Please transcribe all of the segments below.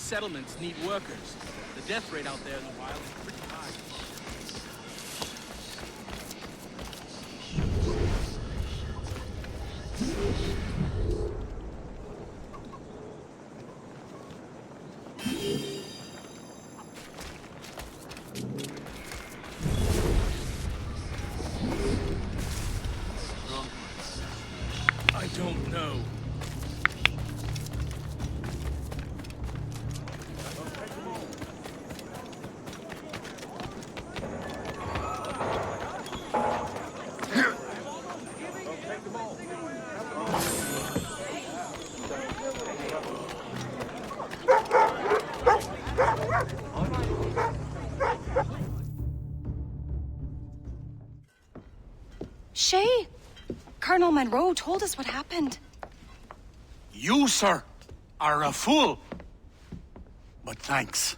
settlements need workers. The death rate out there in the wild is pretty high. I don't know. Shay, Colonel Monroe told us what happened. You, sir, are a fool. But thanks.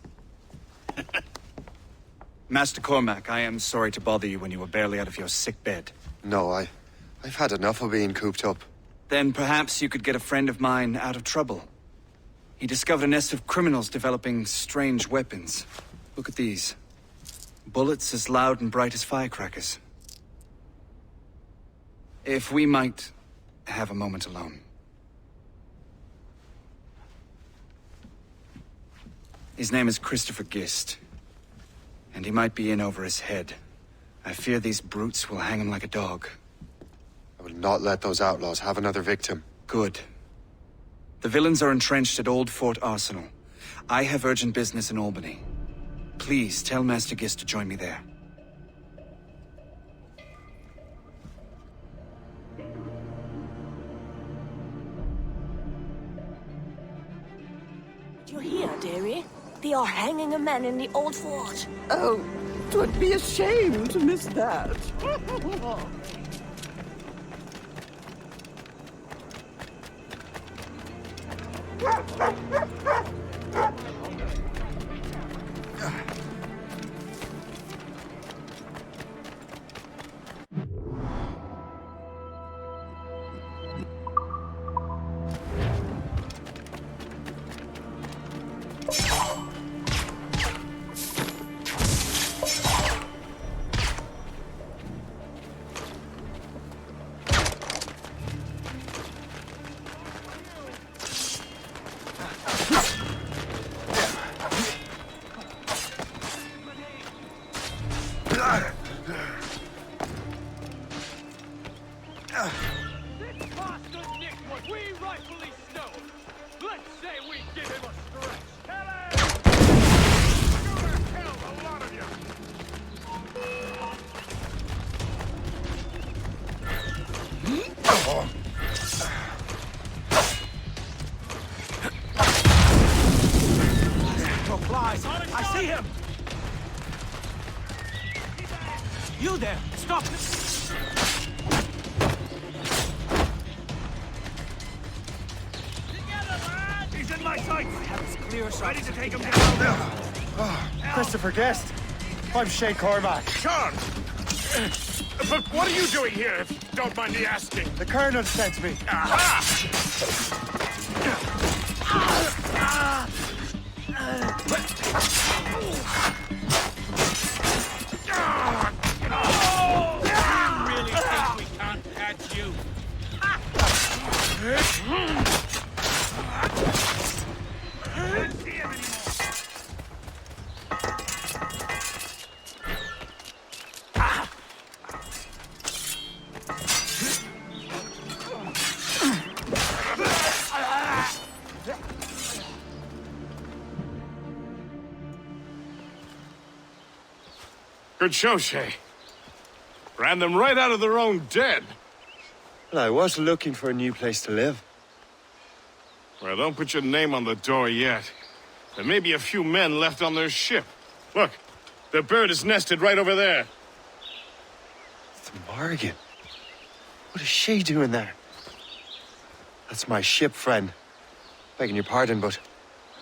Master Cormac, I am sorry to bother you when you were barely out of your sick bed. No, I've had enough of being cooped up. Then perhaps you could get a friend of mine out of trouble. He discovered a nest of criminals developing strange weapons. Look at these. Bullets as loud and bright as firecrackers. If we might have a moment alone. His name is Christopher Gist, and he might be in over his head. I fear these brutes will hang him like a dog. I will not let those outlaws have another victim. Good. The villains are entrenched at Old Fort Arsenal. I have urgent business in Albany. Please tell Master Gist to join me there. You hear, dearie? They are hanging a man in the old fort. Oh, 'twould be a shame to miss that. This bastard nicked what we rightfully stole. Let's say we give him a stretch. Tell him! Go to hell, a lot of you! Flies! I see him! You there! Stop! He's in my sights! It's clear, sir. Ready to take him down! Christopher Guest. I'm Shay Cormac. Sean! But what are you doing here, if you don't mind me asking? The Colonel sent me. Aha! You really think we can't catch you? Can't see him anymore! Good show, Shay. Ran them right out of their own den. Well, I was looking for a new place to live. Well, don't put your name on the door yet. There may be a few men left on their ship. Look, the bird is nested right over there. It's Morgan. What is she doing there? That's my ship, friend. Begging your pardon, but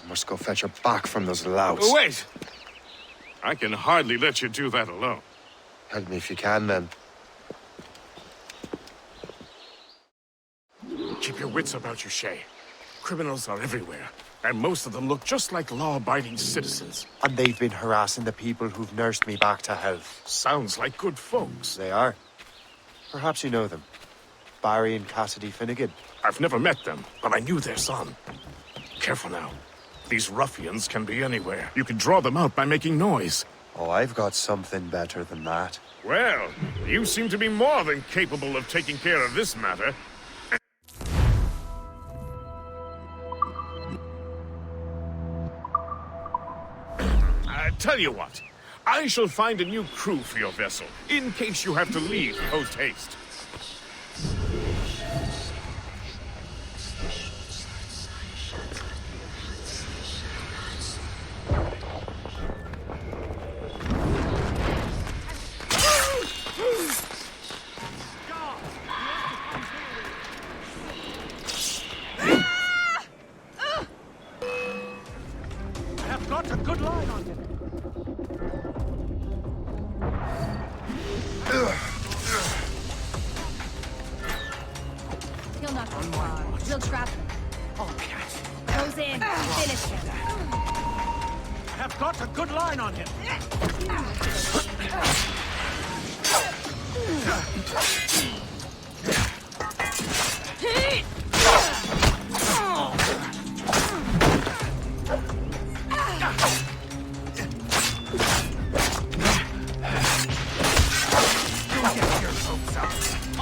I must go fetch her back from those louts. Oh, wait! I can hardly let you do that alone. Help me if you can, then. Keep your wits about you, Shay. Criminals are everywhere. And most of them look just like law-abiding citizens. And they've been harassing the people who've nursed me back to health. Sounds like good folks. They are. Perhaps you know them. Barry and Cassidy Finnegan. I've never met them, but I knew their son. Careful now. These ruffians can be anywhere. You can draw them out by making noise. Oh, I've got something better than that. Well, you seem to be more than capable of taking care of this matter. Tell you what, I shall find a new crew for your vessel, in case you have to leave post-haste. I have got a good line on him. He'll not go far. We'll trap him. Oh, cat. Goes in. Finish him. I have got a good line on him.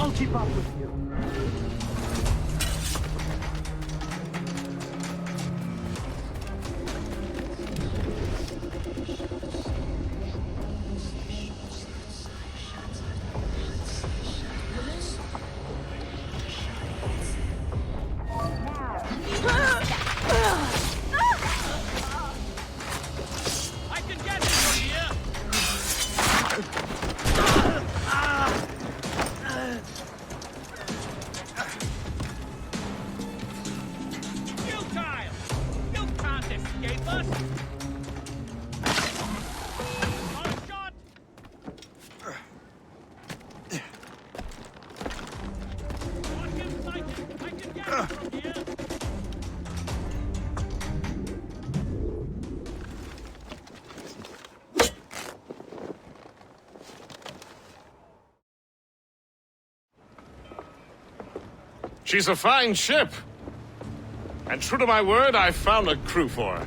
I'll keep up with you. I can get it from here. Futile! You can't escape us! One shot! Watch him sighted! I can get it from here! She's a fine ship. And true to my word, I found a crew for her.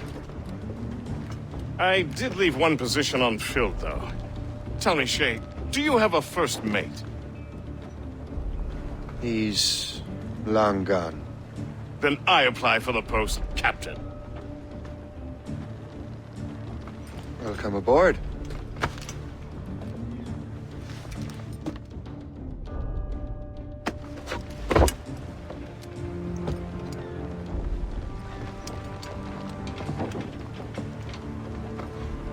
I did leave one position unfilled, though. Tell me, Shay, do you have a first mate? He's long gone. Then I apply for the post, Captain. Welcome aboard.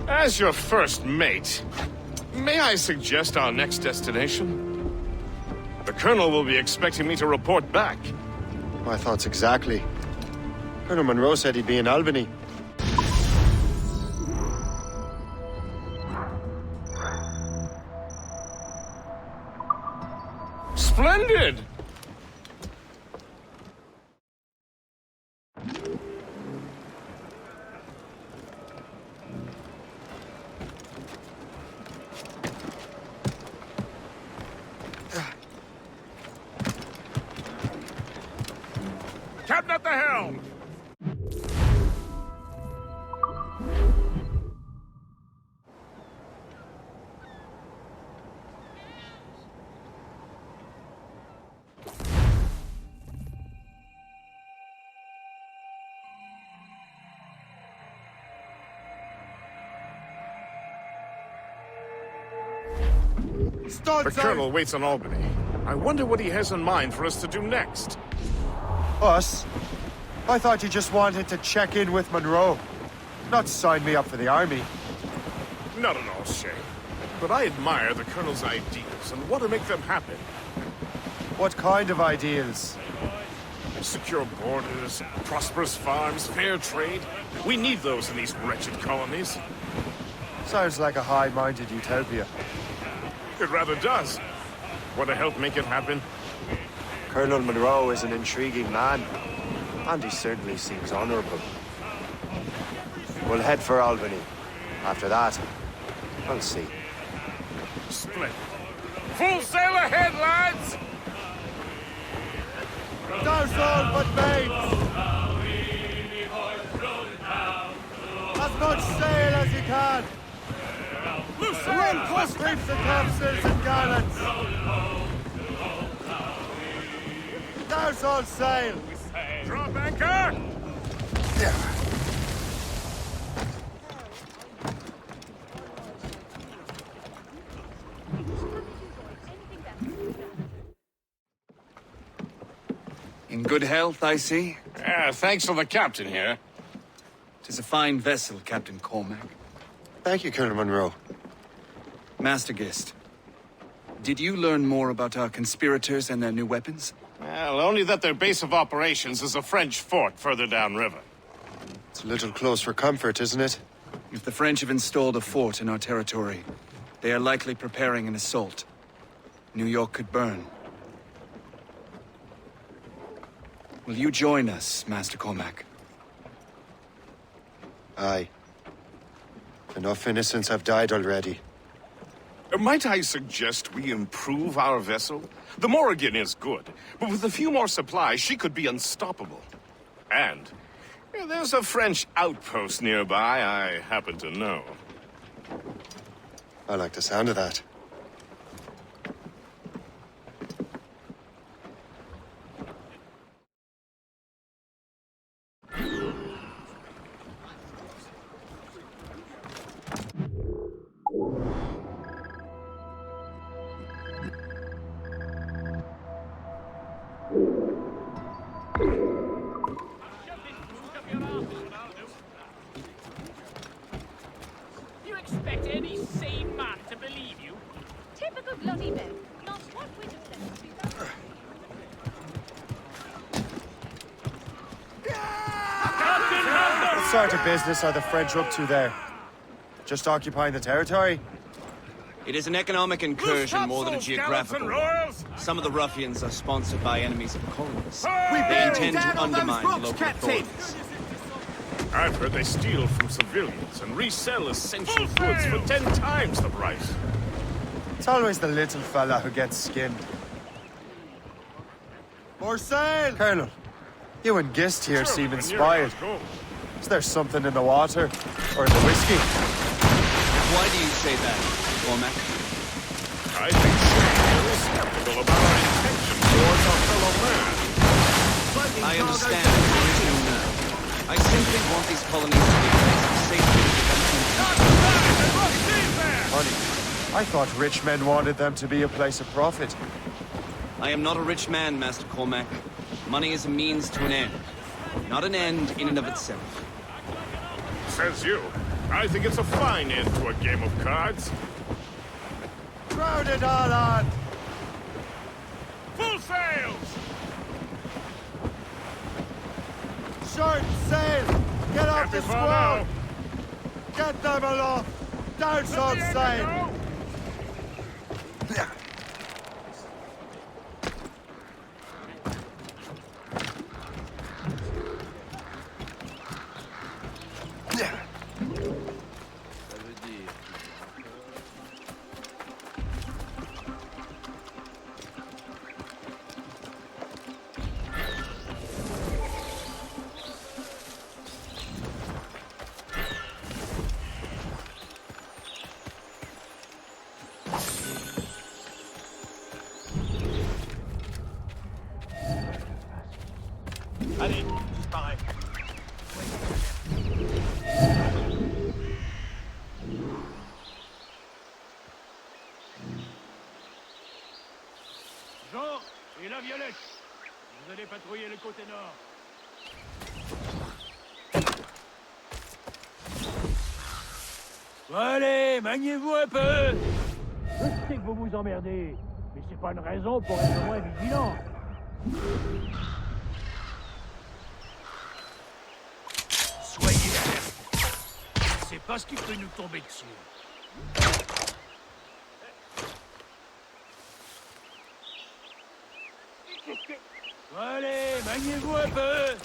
As your first mate, may I suggest our next destination? The Colonel will be expecting me to report back. My thoughts exactly. Colonel Monroe said he'd be in Albany. Splendid! Captain at the helm! The Colonel waits on Albany. I wonder what he has in mind for us to do next. Us? I thought you just wanted to check in with Monroe. Not sign me up for the army. Not at all, Shay. But I admire the Colonel's ideas and want to make them happen. What kind of ideals? Secure borders, prosperous farms, fair trade. We need those in these wretched colonies. Sounds like a high-minded utopia. It rather does. Want to help make it happen? Colonel Monroe is an intriguing man, and he certainly seems honorable. We'll head for Albany. After that, we'll see. Split. Full sail ahead, lads! Down all but mates! As much sail as you can! Run plus reefs and topsails and gallants! Down all sail! Drop anchor! In good health, I see. Thanks to the captain here. 'Tis a fine vessel, Captain Cormac. Thank you, Colonel Monroe. Master Gist, did you learn more about our conspirators and their new weapons? Well, only that their base of operations is a French fort further downriver. It's a little close for comfort, isn't it? If the French have installed a fort in our territory, they are likely preparing an assault. New York could burn. Will you join us, Master Cormac? Aye. Enough innocents have died already. Might I suggest we improve our vessel? The Morrigan is good, but with a few more supplies, she could be unstoppable. And there's a French outpost nearby I happen to know. I like the sound of that. You expect any sane man to believe you? Typical bloody men. Not what we just left to be done. What sort of business are the French up to there? Just occupying the territory? It is an economic incursion more than a geographical one. Royals! Some of the ruffians are sponsored by enemies of colonies. We They intend to undermine the local authorities. I've heard they steal from civilians and resell essential goods for 10 times the price. It's always the little fella who gets skinned. More sail! Colonel, you and Gist here seem inspired. Is there something in the water? Or in the whiskey? Why do you say that, Cormac? I think we're skeptical about our intentions towards our fellow man. I understand your issue now. I simply want these colonies to be a place of safety and development. Honey, I thought rich men wanted them to be a place of profit. I am not a rich man, Master Cormac. Money is a means to an end, not an end in and of itself. Says you. I think it's a fine end to a game of cards. Crowd it all on! Full sails! Short sail! Get off the Before squall! now. Get them aloft! Down short sail! Allez, pareil. Jean et la Violette, vous allez patrouiller le côté nord. Allez, maniez-vous un peu. Je sais que vous vous emmerdez, mais c'est pas une raison pour être moins vigilant. Soyez alerte. Je ne sais pas ce qui peut nous tomber dessus. Allez, maniez-vous un peu.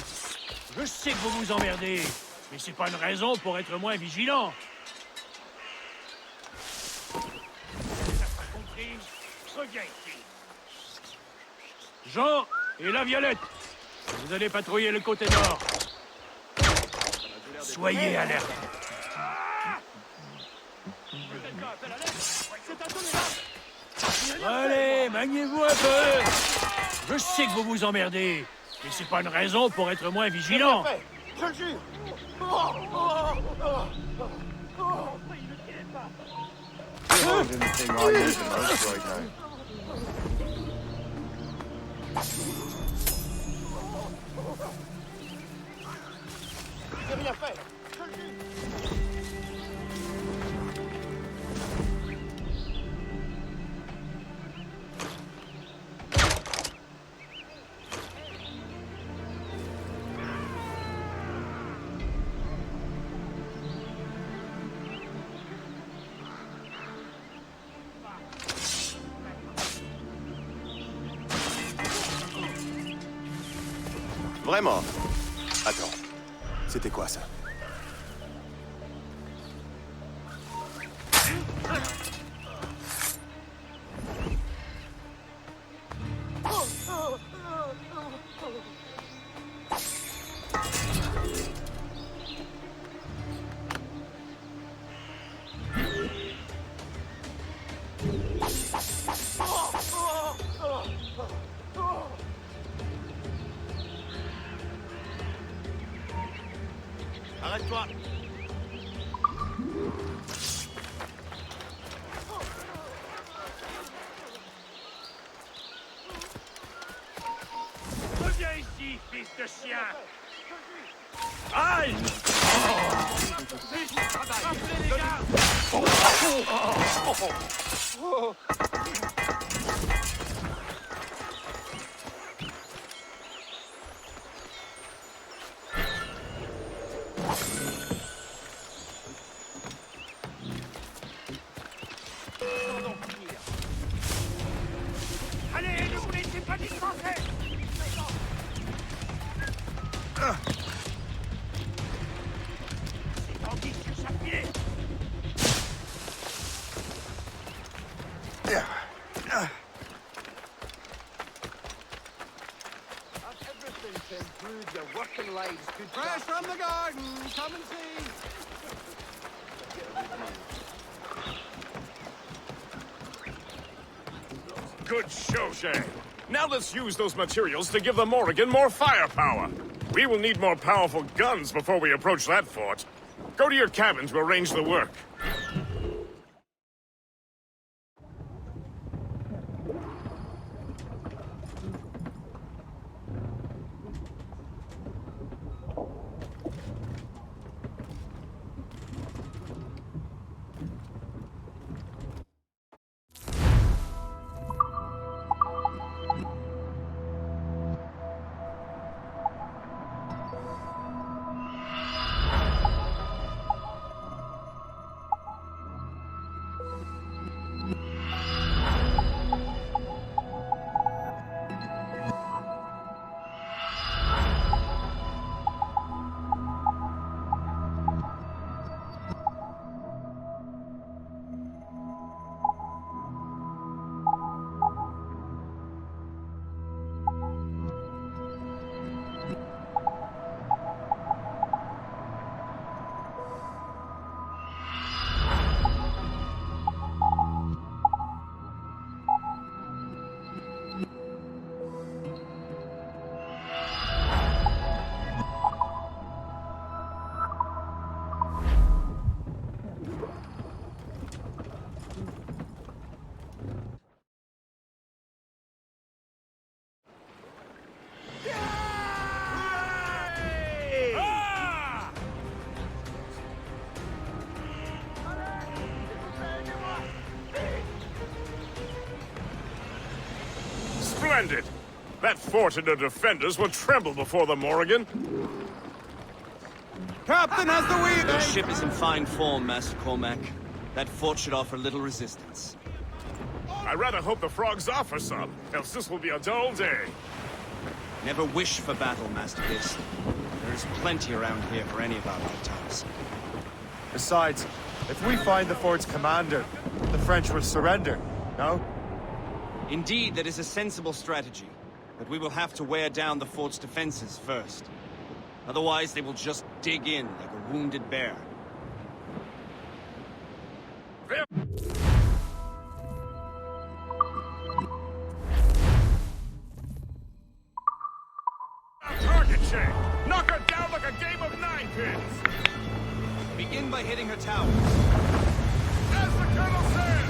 Je sais que vous vous emmerdez, mais c'est pas une raison pour être moins vigilant. T'as pas compris? Reviens ici. Jean et la Violette, vous allez patrouiller le côté nord. Soyez alerte. Allez, maniez-vous un peu. Je sais que vous vous emmerdez, mais c'est pas une raison pour être moins vigilant. Je le jure. Anything I need the most right now. J'ai rien fait. Je le jure. Vraiment? Attends. C'était quoi ça? Arrête-toi. Reviens ici, fils de chien. Aïe! Rappelez les gars! Allez, ne vous laissez pas dispenser! C'est Tanguy sur chaque pied! Fresh from the garden. Come and see. Good show, Shay. Now let's use those materials to give the Morrigan more firepower. We will need more powerful guns before we approach that fort. Go to your cabin to arrange the work. Splendid! That fort and the defenders will tremble before the Morrigan. Captain has the wheel. Your ship is in fine form, Master Cormac. That fort should offer little resistance. I rather hope the frogs offer some, else this will be a dull day. Never wish for battle, Master Gist. There There's plenty around here for any of our lifetimes. Besides, if we find the fort's commander, the French will surrender, no? Indeed, that is a sensible strategy. But we will have to wear down the fort's defenses first. Otherwise, they will just dig in like a wounded bear. Target check! Knock her down like a game of 9-pins! Begin by hitting her towers. As the Colonel said!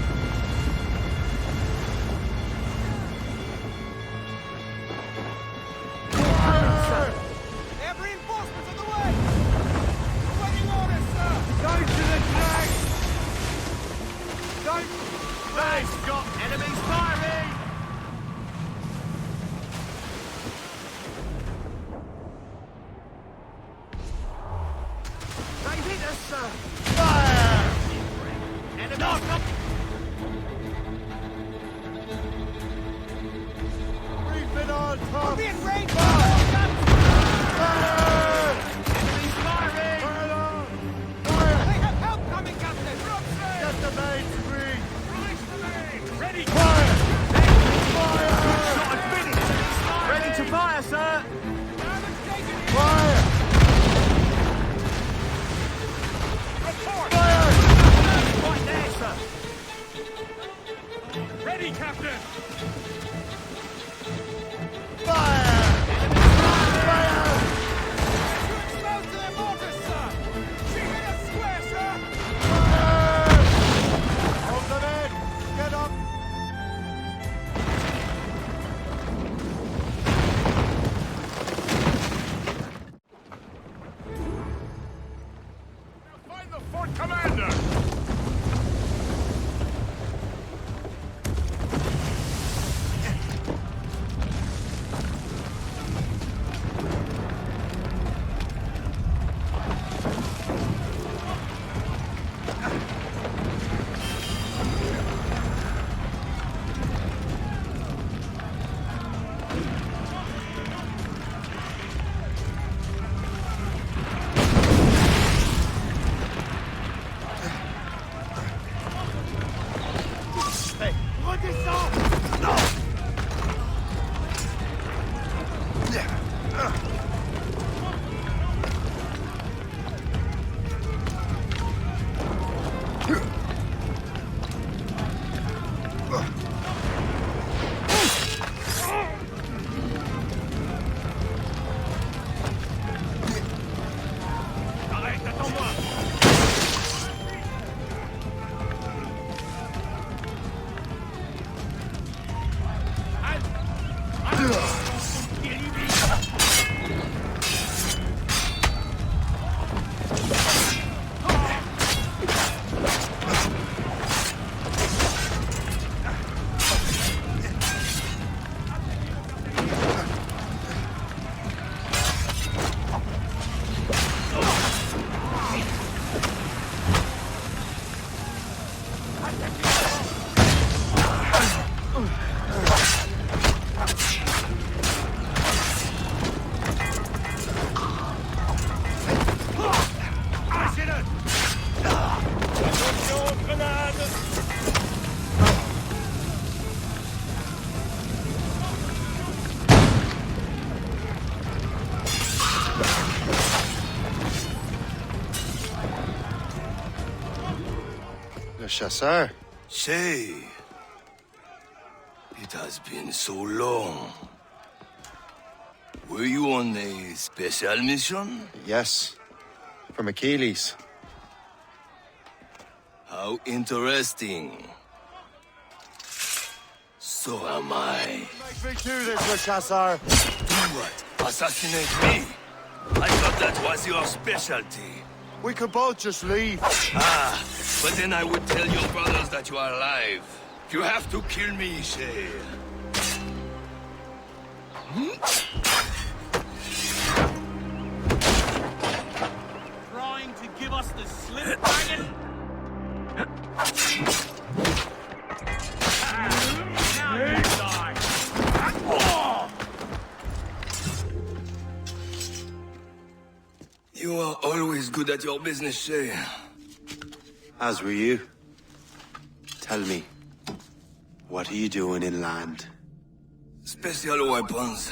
They have reinforcements on the way! Awaiting orders, sir! Go to the track! Don't... They've got enemies firing! They hit us, sir! Fire! Enemies come... We've been on top! Be in range! Fire! Enemies firing! Fire on! Fire! They have help coming, Captain! Get the main free! Release the main! Ready! Fire! Fire! Ready to fire, sir! Fire! Report! Fire! Right there, sir! Ready, Captain! Fire! Fire! You're exposed to their mortars, sir! She hit us square, sir! Fire! Hold them in! Get up! Find the fort commander! Arrête, attends-moi! Le chasseur. Say, it has been so long. Were you on a special mission? Yes. From Achilles. How interesting. So am I. Make me do this, Le Chasseur! Do what? Assassinate me? I thought that was your specialty. We could both just leave. Ah, but then I would tell your brothers that you are alive. You have to kill me, Shay. Trying to give us the slip, dragon? Now you die! good at your business, Shay. As were you. Tell me, what are you doing inland? Special weapons.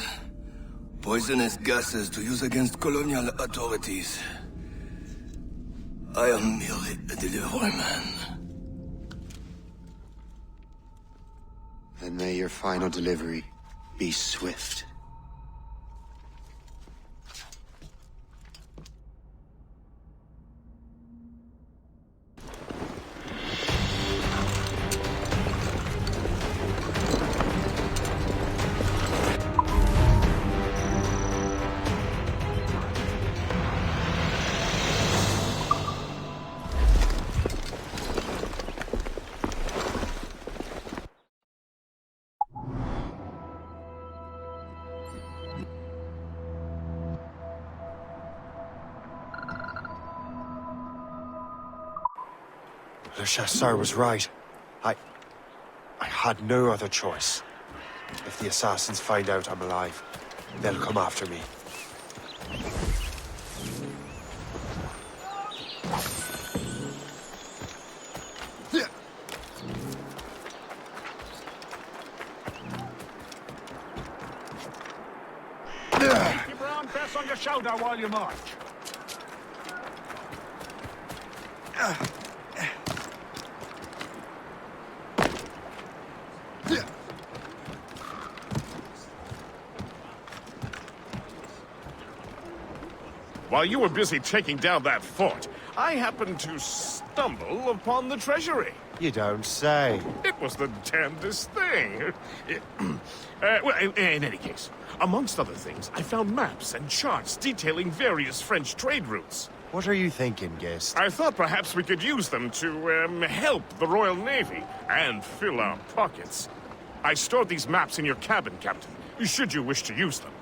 Poisonous gases to use against colonial authorities. I am merely a delivery man. Then may your final delivery be swift. Le Chasseur was right. I had no other choice. If the assassins find out I'm alive, they'll come after me. Keep your brown vest on your shoulder while you march. While you were busy taking down that fort, I happened to stumble upon the treasury. You don't say. It was the damnedest thing. Well, in any case, amongst other things, I found maps and charts detailing various French trade routes. What are you thinking, Guest? I thought perhaps we could use them to, help the Royal Navy and fill our pockets. I stored these maps in your cabin, Captain, should you wish to use them.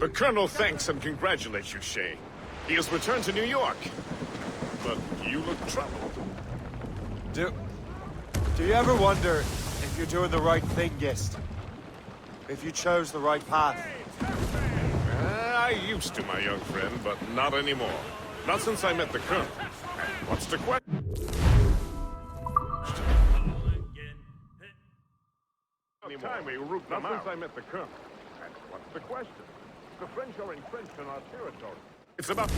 The Colonel thanks and congratulates you, Shay. He has returned to New York. But you look troubled. Do you ever wonder if you're doing the right thing, Guest? If you chose the right path? I used to, my young friend, but not anymore. Not since I met the Colonel. What's the question? Time we root them out. Not since I met the Colonel. And what's the question? The French are entrenched in our territory. It's about...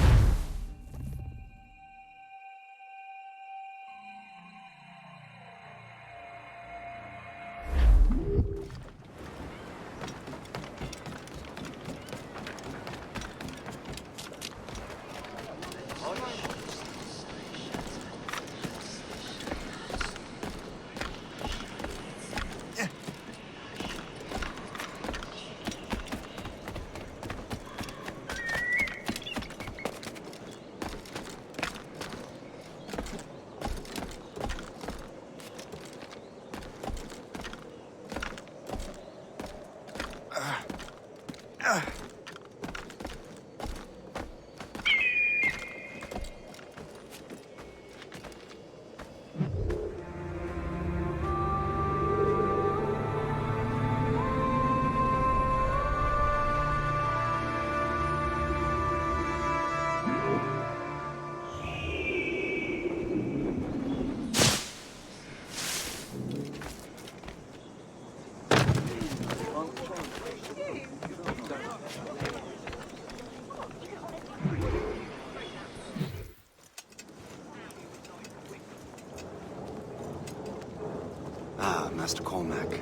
Ah, Master Cormac.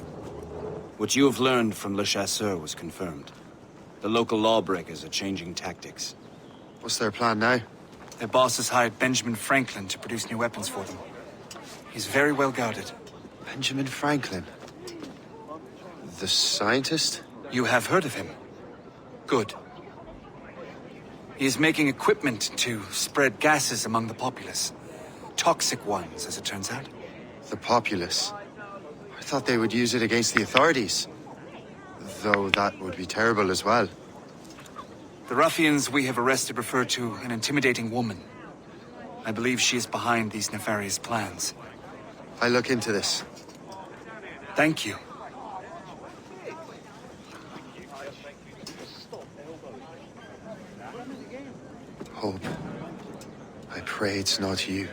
What you have learned from Le Chasseur was confirmed. The local lawbreakers are changing tactics. What's their plan now? Their boss has hired Benjamin Franklin to produce new weapons for them. He's very well guarded. Benjamin Franklin? The scientist? You have heard of him? Good. He is making equipment to spread gases among the populace. Toxic ones, as it turns out. The populace? I thought they would use it against the authorities. Though that would be terrible as well. The ruffians we have arrested refer to an intimidating woman. I believe she is behind these nefarious plans. I'll look into this. Thank you. Hope. I pray it's not you.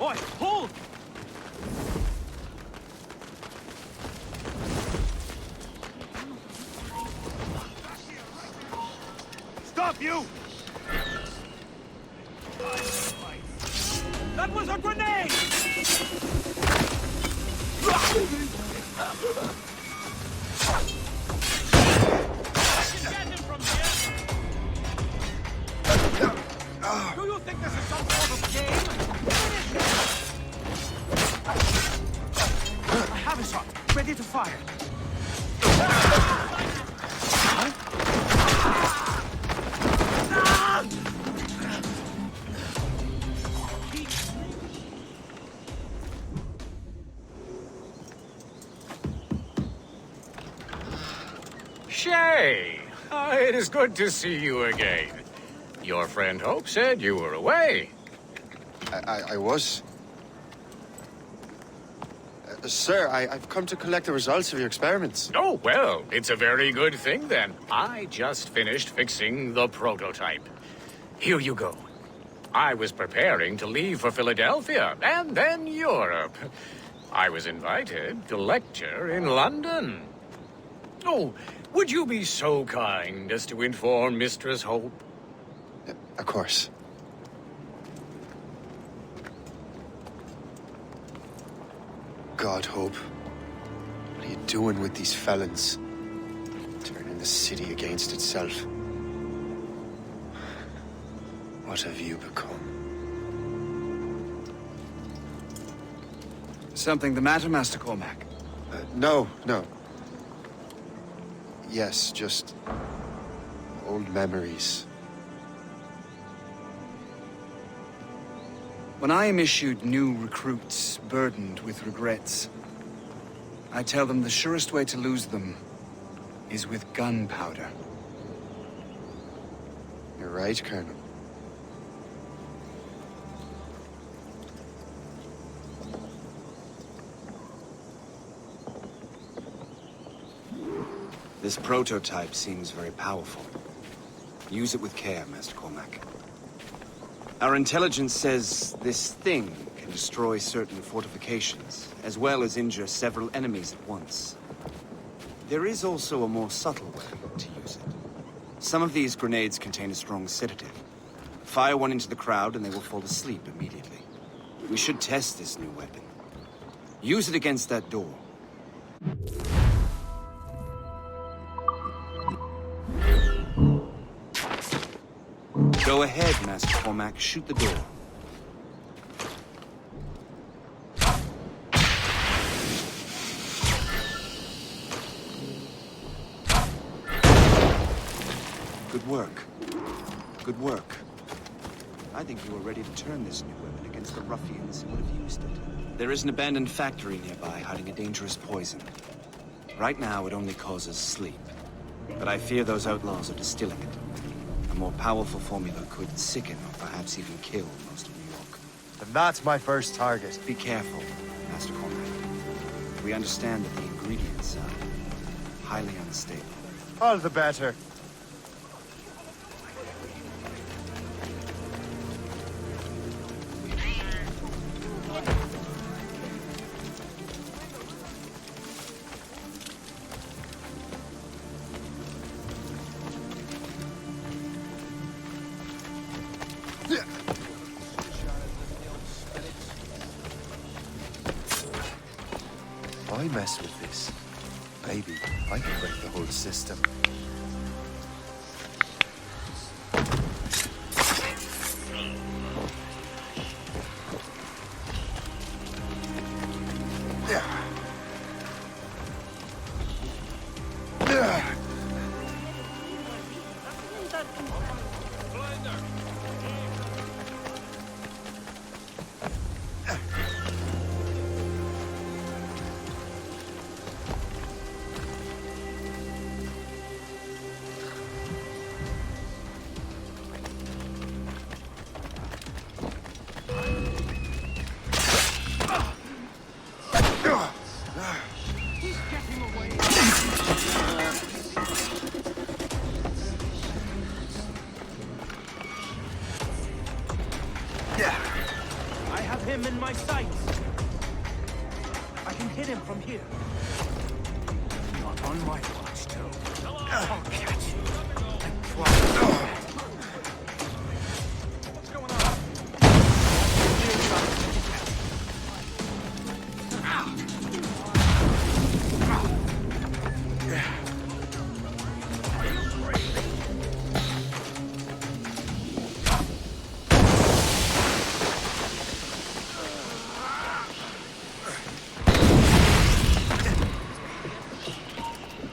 Oi, hold! Stop, you! That was a grenade! Get him from here! Do you think this is some sort of game? I have a shot, ready to fire. Shay! It is good to see you again. Your friend Hope said you were away. I was. Sir, I've come to collect the results of your experiments. Oh, well, it's a very good thing then. I just finished fixing the prototype. Here you go. I was preparing to leave for Philadelphia and then Europe. I was invited to lecture in London. Oh, would you be so kind as to inform Mistress Hope? Of course. God, Hope. What are you doing with these felons? Turning the city against itself. What have you become? Something the matter, Master Cormac? No. Yes, just old memories. When I am issued new recruits burdened with regrets, I tell them the surest way to lose them is with gunpowder. You're right, Colonel. This prototype seems very powerful. Use it with care, Master Cormac. Our intelligence says this thing can destroy certain fortifications, as well as injure several enemies at once. There is also a more subtle way to use it. Some of these grenades contain a strong sedative. Fire one into the crowd and they will fall asleep immediately. We should test this new weapon. Use it against that door. Go ahead, Master Cormac. Shoot the door. Good work. Good work. I think you are ready to turn this new weapon against the ruffians who would have used it. There is an abandoned factory nearby hiding a dangerous poison. Right now, it only causes sleep. But I fear those outlaws are distilling it. more powerful formula could sicken or perhaps even kill most of New York. And that's my first target. Be careful, Master Cormac. We understand that the ingredients are highly unstable. All the better. If I mess with this, maybe I can break the whole system. I have him in my sights. I can hit him from here. Not on my watch, though. I'll catch you. I promise. What's going on?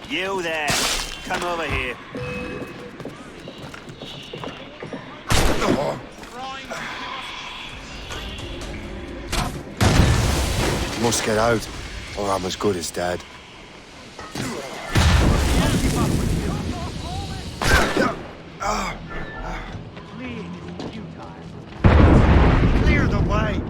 You there. Come over here. Must get out, or I'm as good as dead. Clear the way!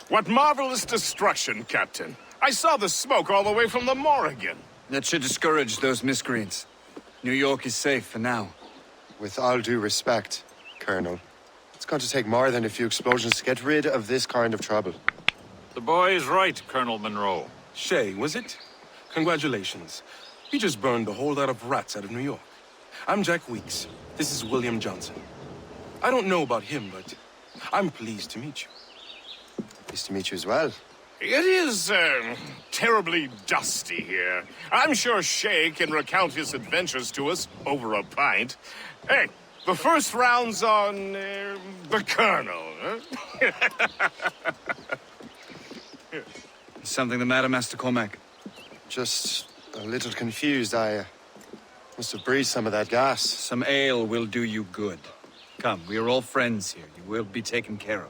What marvelous destruction, Captain. I saw the smoke all the way from the Morrigan. That should discourage those miscreants. New York is safe for now. With all due respect, Colonel, it's going to take more than a few explosions to get rid of this kind of trouble. The boy is right, Colonel Monroe. Shay, was it? Congratulations. You just burned a whole lot of rats out of New York. I'm Jack Weeks. This is William Johnson. I don't know about him, but I'm pleased to meet you. Pleased to meet you as well. It is, terribly dusty here. I'm sure Shay can recount his adventures to us over a pint. Hey, the first round's on, the Colonel, huh? Something the matter, Master Cormac? Just a little confused. I must have breathed some of that gas. Some ale will do you good. Come, we are all friends here. You will be taken care of.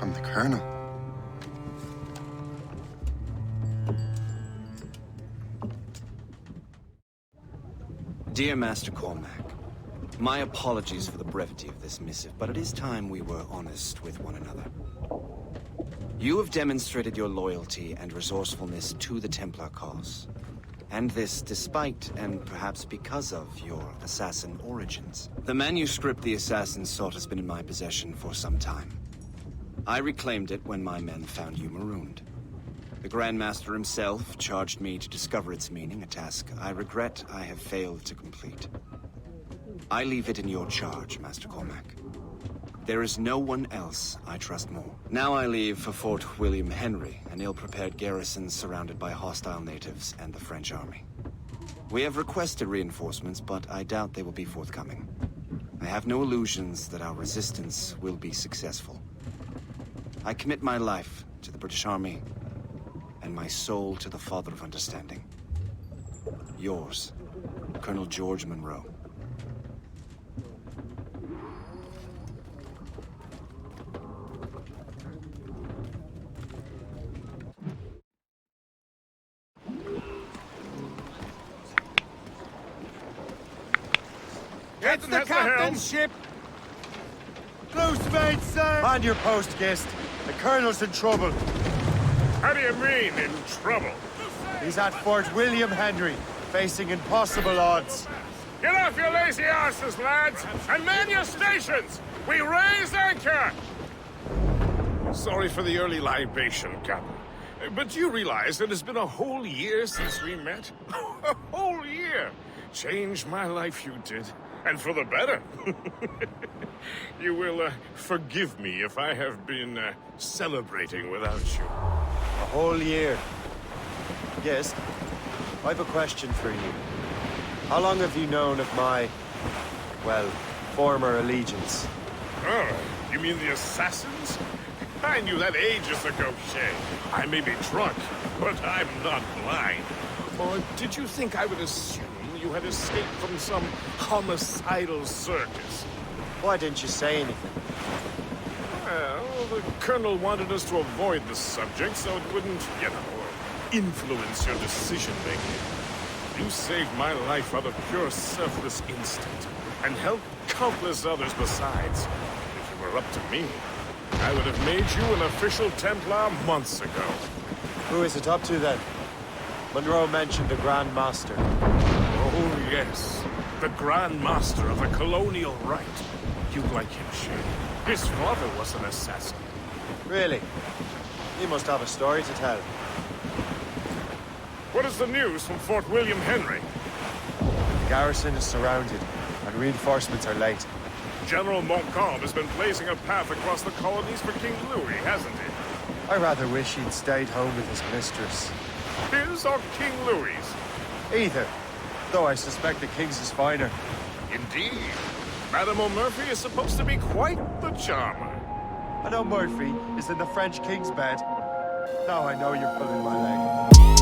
from the Colonel. Dear Master Cormac, my apologies for the brevity of this missive, but it is time we were honest with one another. You have demonstrated your loyalty and resourcefulness to the Templar cause. And this despite, and perhaps because of, your assassin origins. The manuscript the assassins sought has been in my possession for some time. I reclaimed it when my men found you marooned. The Grand Master himself charged me to discover its meaning, a task I regret I have failed to complete. I leave it in your charge, Master Cormac. There is no one else I trust more. Now I leave for Fort William Henry, an ill-prepared garrison surrounded by hostile natives and the French army. We have requested reinforcements, but I doubt they will be forthcoming. I have no illusions that our resistance will be successful. I commit my life to the British Army, and my soul to the Father of Understanding. Yours, Colonel George Monroe. It's the captain's ship! Close mate, sir! Man your post, guest. The Colonel's in trouble. How do you mean, in trouble? He's at Fort William Henry, facing impossible odds. Get off your lazy arses, lads, and man your stations! We raise anchor! Sorry for the early libation, Captain. But you realize it has been a whole year since we met? A whole year! Changed my life, you did. And for the better. You will forgive me if I have been celebrating without you. A whole year. Yes, I've a question for you. How long have you known of my, well, former allegiance? Oh, you mean the assassins? I knew that ages ago, Shay. I may be drunk, but I'm not blind. Or did you think I would assume you had escaped from some homicidal circus? Why didn't you say anything? Well, the Colonel wanted us to avoid the subject so it wouldn't, you know, influence your decision-making. You saved my life out of pure selfless instinct, and helped countless others besides. If it were up to me, I would have made you an official Templar months ago. Who is it up to, then? Monroe mentioned the Grand Master. Oh, yes. The Grand Master of the Colonial Rite. You'd like him, Shay. His father was an assassin. Really? He must have a story to tell. What is the news from Fort William Henry? The garrison is surrounded, and reinforcements are late. General Montcalm has been blazing a path across the colonies for King Louis, hasn't he? I rather wish he'd stayed home with his mistress. His or King Louis's? Either, though I suspect the King's is finer. Indeed. Madame O'Murphy is supposed to be quite the charmer. And O'Murphy is in the French King's bed. Now I know you're pulling my leg.